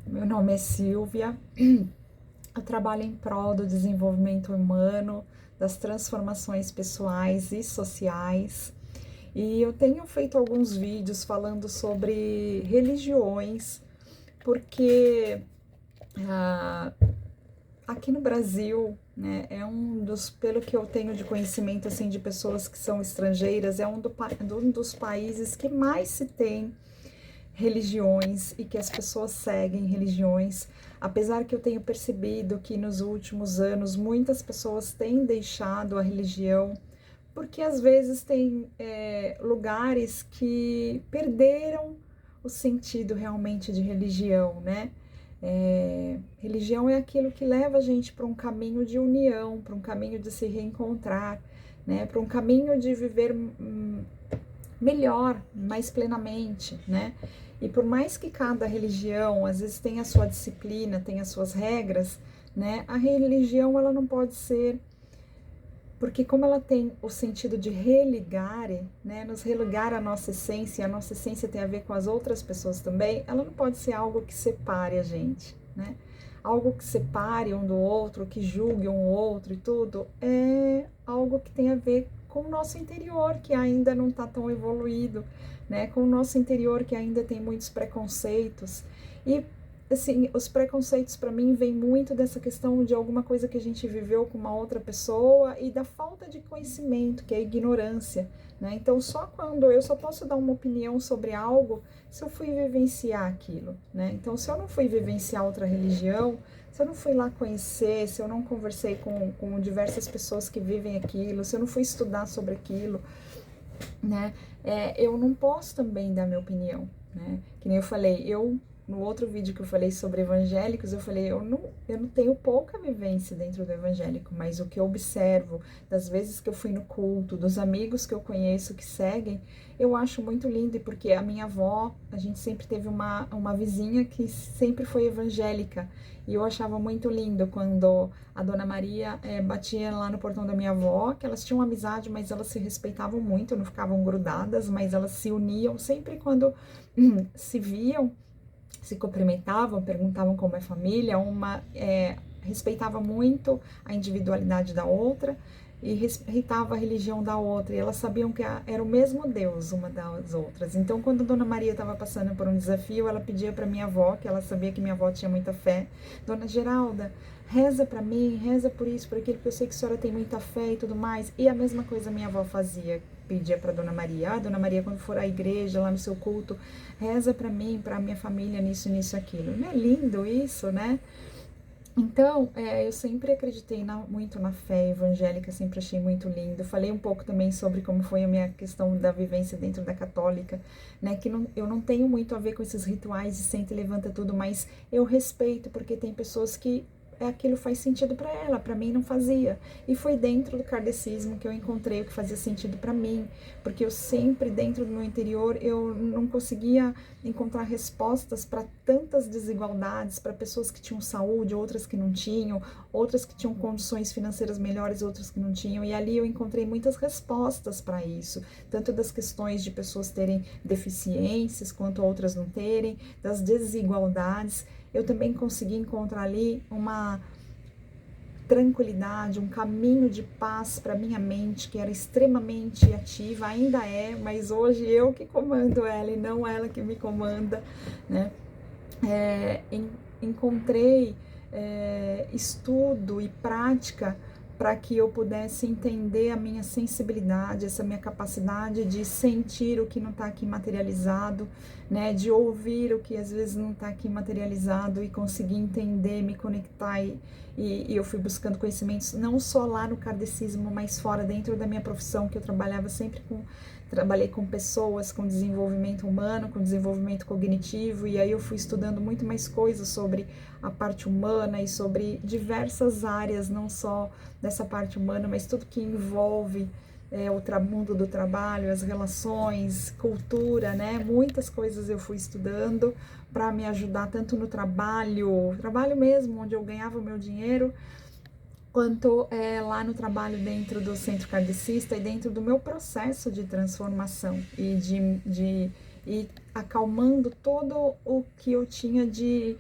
Meu nome é Silvia, eu trabalho em prol do desenvolvimento humano, das transformações pessoais e sociais, e eu tenho feito alguns vídeos falando sobre religiões, porque ah, aqui no Brasil, né, é um dos, pelo que eu tenho de conhecimento assim de pessoas que são estrangeiras, é um dos países que mais se tem religiões e que as pessoas seguem religiões, apesar que eu tenho percebido que nos últimos anos muitas pessoas têm deixado a religião, porque às vezes tem lugares que perderam o sentido realmente de religião, né? Religião é aquilo que leva a gente para um caminho de união, para um caminho de se reencontrar, né? Para um caminho de viver melhor, mais plenamente, né? E por mais que cada religião às vezes tenha a sua disciplina, tenha as suas regras, né? A religião ela não pode ser, porque como ela tem o sentido de religar, né? Nos religar a nossa essência, e a nossa essência tem a ver com as outras pessoas também, ela não pode ser algo que separe a gente, né? Algo que separe um do outro, que julgue um outro e tudo, é algo que tem a ver com o nosso interior, que ainda não está tão evoluído, né? Com o nosso interior, que ainda tem muitos preconceitos. E, assim, os preconceitos para mim vêm muito dessa questão de alguma coisa que a gente viveu com uma outra pessoa e da falta de conhecimento, que é a ignorância, né? Então, só quando eu só posso dar uma opinião sobre algo se eu fui vivenciar aquilo, né? Então, se eu não fui vivenciar outra religião, se eu não fui lá conhecer, se eu não conversei com diversas pessoas que vivem aquilo, se eu não fui estudar sobre aquilo, né? Eu não posso também dar minha opinião, né? Que nem eu falei, no outro vídeo que eu falei sobre evangélicos, eu falei, eu não tenho pouca vivência dentro do evangélico, mas o que eu observo, das vezes que eu fui no culto, dos amigos que eu conheço que seguem, eu acho muito lindo, porque a minha avó, a gente sempre teve uma vizinha que sempre foi evangélica, e eu achava muito lindo quando a Dona Maria batia lá no portão da minha avó, que elas tinham amizade, mas elas se respeitavam muito, não ficavam grudadas, mas elas se uniam sempre quando se viam, se cumprimentavam, perguntavam como é a família, respeitava muito a individualidade da outra e respeitava a religião da outra, e elas sabiam que era o mesmo Deus uma das outras. Então, quando a Dona Maria estava passando por um desafio, ela pedia para minha avó, que ela sabia que minha avó tinha muita fé, Dona Geralda, reza para mim, reza por isso, por aquilo, porque eu sei que a senhora tem muita fé e tudo mais. E a mesma coisa minha avó fazia, pedia para Dona Maria, Dona Maria, quando for à igreja, lá no seu culto, reza para mim, para minha família, nisso, nisso, aquilo. Não é lindo isso, né? Então, eu sempre acreditei muito na fé evangélica, sempre achei muito lindo. Falei um pouco também sobre como foi a minha questão da vivência dentro da católica, né? Que eu não tenho muito a ver com esses rituais de senta e levanta tudo, mas eu respeito, porque tem pessoas que aquilo faz sentido para ela, para mim não fazia. E foi dentro do kardecismo que eu encontrei o que fazia sentido para mim, porque eu sempre, dentro do meu interior, eu não conseguia encontrar respostas para tantas desigualdades, para pessoas que tinham saúde, outras que não tinham, outras que tinham condições financeiras melhores, outras que não tinham, e ali eu encontrei muitas respostas para isso, tanto das questões de pessoas terem deficiências, quanto outras não terem, das desigualdades. Eu também consegui encontrar ali uma tranquilidade, um caminho de paz para minha mente, que era extremamente ativa, ainda é, mas hoje eu que comando ela e não ela que me comanda, né? Encontrei estudo e prática para que eu pudesse entender a minha sensibilidade, essa minha capacidade de sentir o que não está aqui materializado, né, de ouvir o que às vezes não está aqui materializado e conseguir entender, me conectar e eu fui buscando conhecimentos não só lá no kardecismo, mas fora, dentro da minha profissão, que eu trabalhei com pessoas, com desenvolvimento humano, com desenvolvimento cognitivo, e aí eu fui estudando muito mais coisas sobre a parte humana e sobre diversas áreas, não só dessa parte humana, mas tudo que envolve o mundo do trabalho, as relações, cultura, né? Muitas coisas eu fui estudando para me ajudar tanto no trabalho mesmo, onde eu ganhava o meu dinheiro, quanto lá no trabalho dentro do Centro Kardecista e dentro do meu processo de transformação e acalmando todo o que eu tinha de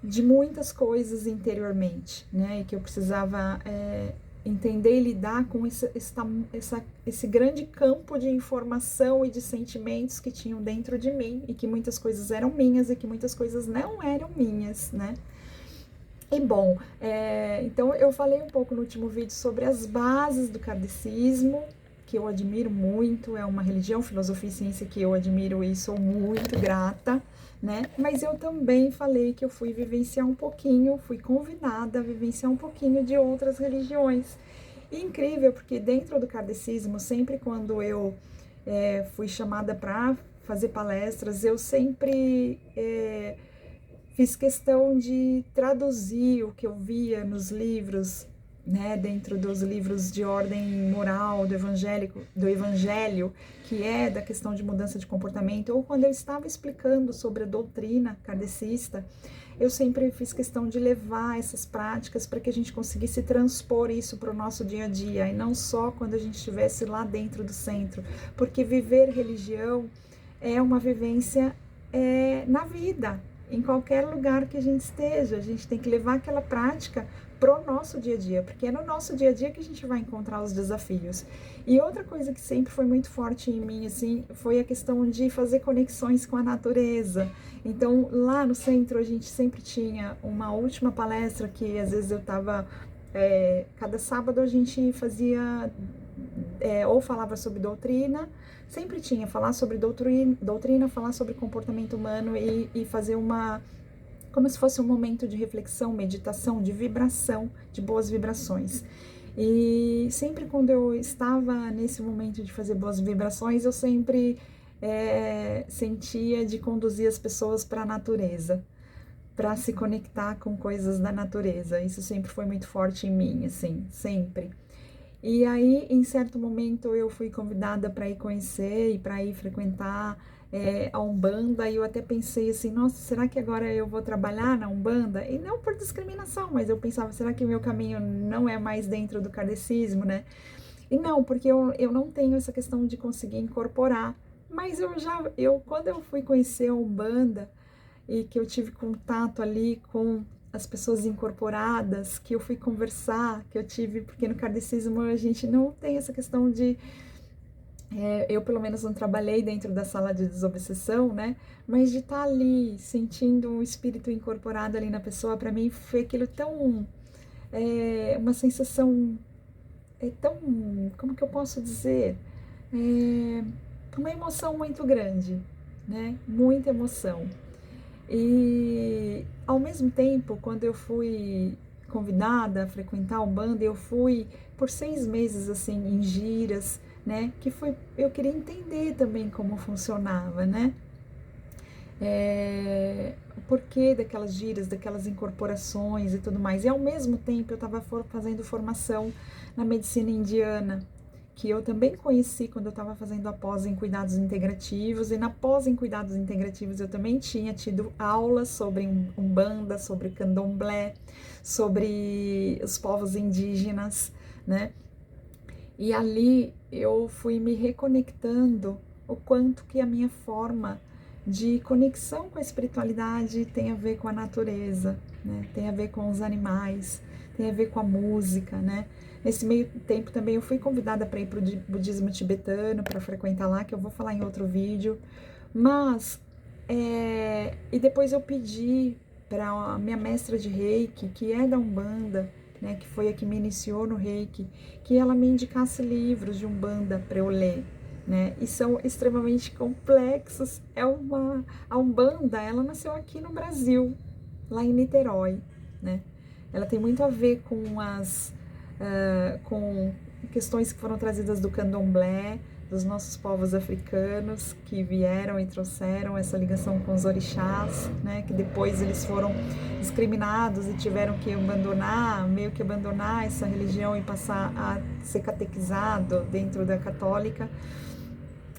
de muitas coisas interiormente, né? E que eu precisava entender e lidar com esse grande campo de informação e de sentimentos que tinham dentro de mim, e que muitas coisas eram minhas e que muitas coisas não eram minhas, né? E bom, então eu falei um pouco no último vídeo sobre as bases do kardecismo, que eu admiro muito, é uma religião, filosofia e ciência que eu admiro e sou muito grata, né? Mas eu também falei que eu fui vivenciar um pouquinho, fui convidada a vivenciar um pouquinho de outras religiões. E incrível, porque dentro do kardecismo, sempre quando eu fui chamada para fazer palestras, eu sempre fiz questão de traduzir o que eu via nos livros, né, dentro dos livros de ordem moral do evangelho, que é da questão de mudança de comportamento, ou quando eu estava explicando sobre a doutrina kardecista, eu sempre fiz questão de levar essas práticas para que a gente conseguisse transpor isso para o nosso dia a dia, e não só quando a gente estivesse lá dentro do centro, porque viver religião é uma vivência na vida, em qualquer lugar que a gente esteja. A gente tem que levar aquela prática pro nosso dia a dia, porque é no nosso dia a dia que a gente vai encontrar os desafios. E outra coisa que sempre foi muito forte em mim, assim, foi a questão de fazer conexões com a natureza. Então, lá no centro, a gente sempre tinha uma última palestra que, às vezes, eu tava... cada sábado a gente fazia... ou falava sobre doutrina, sempre tinha, falar sobre doutrina, falar sobre comportamento humano e fazer como se fosse um momento de reflexão, meditação, de vibração, de boas vibrações. E sempre quando eu estava nesse momento de fazer boas vibrações, eu sempre sentia de conduzir as pessoas para a natureza, para se conectar com coisas da natureza. Isso sempre foi muito forte em mim, assim, sempre. E aí, em certo momento, eu fui convidada para ir conhecer e para ir frequentar a Umbanda, e eu até pensei assim, nossa, será que agora eu vou trabalhar na Umbanda? E não por discriminação, mas eu pensava, será que o meu caminho não é mais dentro do kardecismo, né? E não, porque eu não tenho essa questão de conseguir incorporar, mas quando eu fui conhecer a Umbanda, e que eu tive contato ali com as pessoas incorporadas, que eu fui conversar, que eu tive, porque no kardecismo a gente não tem essa questão de... eu pelo menos não trabalhei dentro da sala de desobsessão, né? Mas de estar ali, sentindo um espírito incorporado ali na pessoa, para mim foi aquilo tão... uma sensação tão... como que eu posso dizer? Uma emoção muito grande, né? Muita emoção. E ao mesmo tempo, quando eu fui convidada a frequentar a Umbanda, eu fui por 6 meses assim em giras, né? Eu queria entender também como funcionava, né? O porquê daquelas giras, daquelas incorporações e tudo mais. E ao mesmo tempo eu estava fazendo formação na medicina indiana, que eu também conheci quando eu estava fazendo a pós em cuidados integrativos, e na pós em cuidados integrativos eu também tinha tido aulas sobre Umbanda, sobre Candomblé, sobre os povos indígenas, né? E ali eu fui me reconectando o quanto que a minha forma de conexão com a espiritualidade tem a ver com a natureza, né? Tem a ver com os animais, tem a ver com a música, né? Nesse meio tempo também eu fui convidada para ir para o budismo tibetano, para frequentar lá, que eu vou falar em outro vídeo. Mas, e depois eu pedi para a minha mestra de Reiki, que é da Umbanda, né, que foi a que me iniciou no Reiki, que ela me indicasse livros de Umbanda para eu ler, né? E são extremamente complexos. A Umbanda, ela nasceu aqui no Brasil, lá em Niterói, né? Ela tem muito a ver com questões que foram trazidas do candomblé, dos nossos povos africanos que vieram e trouxeram essa ligação com os orixás, né, que depois eles foram discriminados e tiveram que meio que abandonar essa religião e passar a ser catequizado dentro da católica,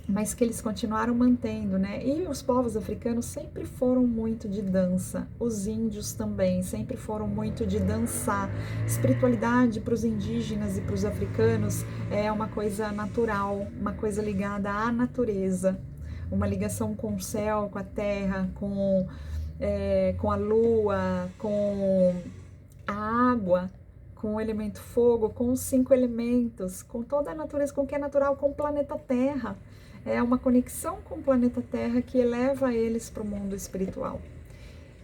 mas que eles continuaram mantendo, né? E os povos africanos sempre foram muito de dança, os índios também sempre foram muito de dançar. Espiritualidade para os indígenas e para os africanos é uma coisa natural, uma coisa ligada à natureza, uma ligação com o céu, com a terra, com com a lua, com a água, com o elemento fogo, com os 5 elementos, com toda a natureza, com o que é natural, com o planeta Terra. É uma conexão com o planeta Terra que eleva eles para o mundo espiritual.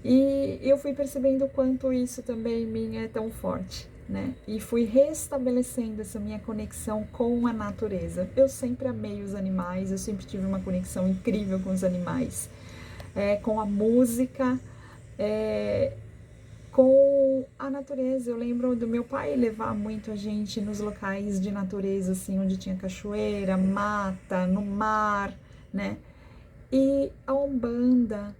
E eu fui percebendo o quanto isso também em mim é tão forte, né? E fui restabelecendo essa minha conexão com a natureza. Eu sempre amei os animais, eu sempre tive uma conexão incrível com os animais, com a música, com a natureza. Eu lembro do meu pai levar muito a gente nos locais de natureza, assim, onde tinha cachoeira, mata, no mar, né? E a Umbanda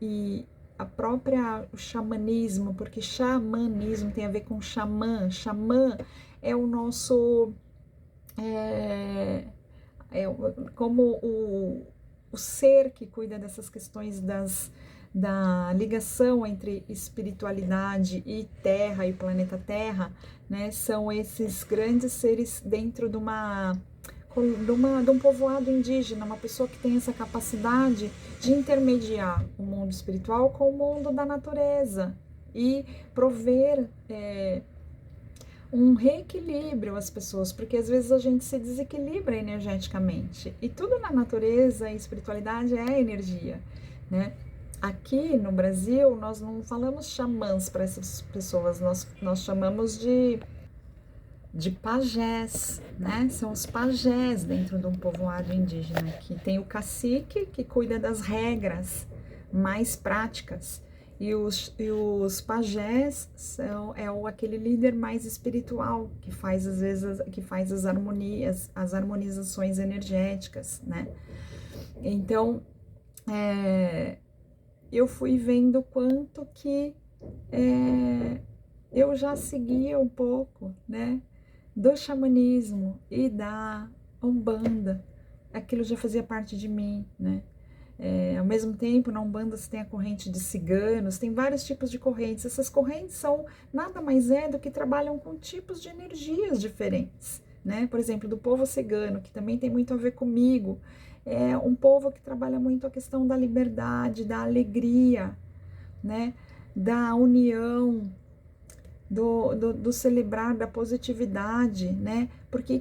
e a própria o xamanismo, porque xamanismo tem a ver com xamã. Xamã é o nosso como o ser que cuida dessas questões da ligação entre espiritualidade e Terra e planeta Terra, né? São esses grandes seres dentro de um povoado indígena, uma pessoa que tem essa capacidade de intermediar o mundo espiritual com o mundo da natureza e prover um reequilíbrio às pessoas, porque às vezes a gente se desequilibra energeticamente. E tudo na natureza e espiritualidade é energia, né? Aqui no Brasil, nós não falamos xamãs para essas pessoas, nós chamamos de pajés, né? São os pajés dentro de um povoado indígena, que tem o cacique que cuida das regras mais práticas, e os pajés aquele líder mais espiritual que faz às vezes as harmonias, as harmonizações energéticas, né? Então eu fui vendo quanto que eu já seguia um pouco, né, do xamanismo e da Umbanda. Aquilo já fazia parte de mim, né? Ao mesmo tempo, na Umbanda você tem a corrente de ciganos, tem vários tipos de correntes. Essas correntes são nada mais do que trabalham com tipos de energias diferentes, né? Por exemplo, do povo cigano, que também tem muito a ver comigo, é um povo que trabalha muito a questão da liberdade, da alegria, né? Da união, do celebrar, da positividade, né? Por que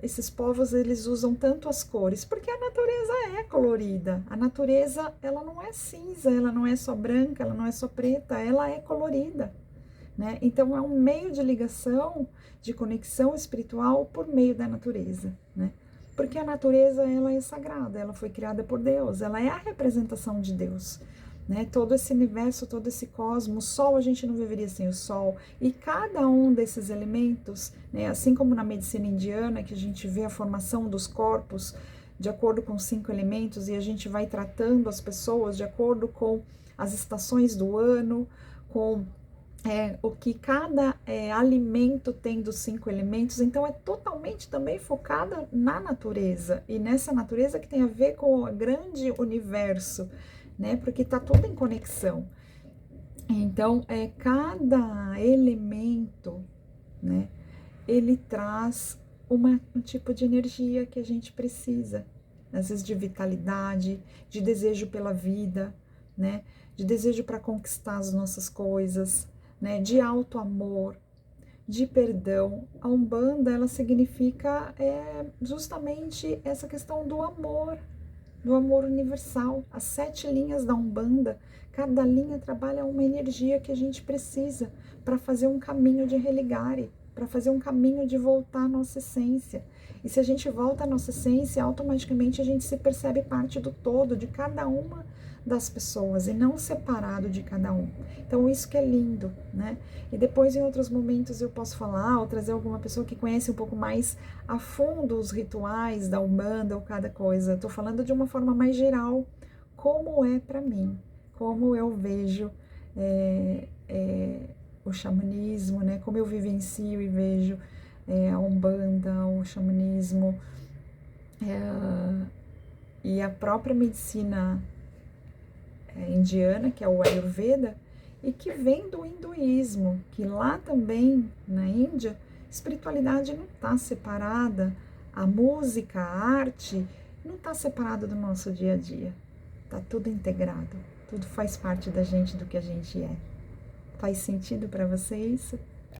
esses povos eles usam tanto as cores? Porque a natureza é colorida. A natureza, ela não é cinza, ela não é só branca, ela não é só preta, ela é colorida, né? Então é um meio de ligação, de conexão espiritual por meio da natureza, né? Porque a natureza, ela é sagrada, ela foi criada por Deus, ela é a representação de Deus, né? Todo esse universo, todo esse cosmos, o Sol, a gente não viveria sem o Sol, e cada um desses elementos, né? Assim como na medicina indiana, que a gente vê a formação dos corpos de acordo com os 5 elementos, e a gente vai tratando as pessoas de acordo com as estações do ano, com o que cada alimento tem dos 5 elementos, então é totalmente também focada na natureza, e nessa natureza que tem a ver com o grande universo, né? Porque tá tudo em conexão. Então, cada elemento, né? Ele traz um tipo de energia que a gente precisa, às vezes de vitalidade, de desejo pela vida, né? De desejo para conquistar as nossas coisas, né? De alto amor, de perdão. A Umbanda, ela significa justamente essa questão do amor universal. As 7 linhas da Umbanda, cada linha trabalha uma energia que a gente precisa para fazer um caminho de religare, para fazer um caminho de voltar à nossa essência. E se a gente volta à nossa essência, automaticamente a gente se percebe parte do todo, de cada uma das pessoas, e não separado de cada um. Então isso que é lindo, né? E depois em outros momentos eu posso falar ou trazer alguma pessoa que conhece um pouco mais a fundo os rituais da Umbanda ou cada coisa. Estou falando de uma forma mais geral, como é para mim, como eu vejo o xamanismo, né? Como eu vivencio e vejo a Umbanda, o xamanismo e a própria medicina indiana, que é o Ayurveda, e que vem do hinduísmo, que lá também, na Índia, espiritualidade não está separada, a música, a arte, não está separada do nosso dia a dia, está tudo integrado, Tudo faz parte da gente, do que a gente é. Faz sentido para você isso?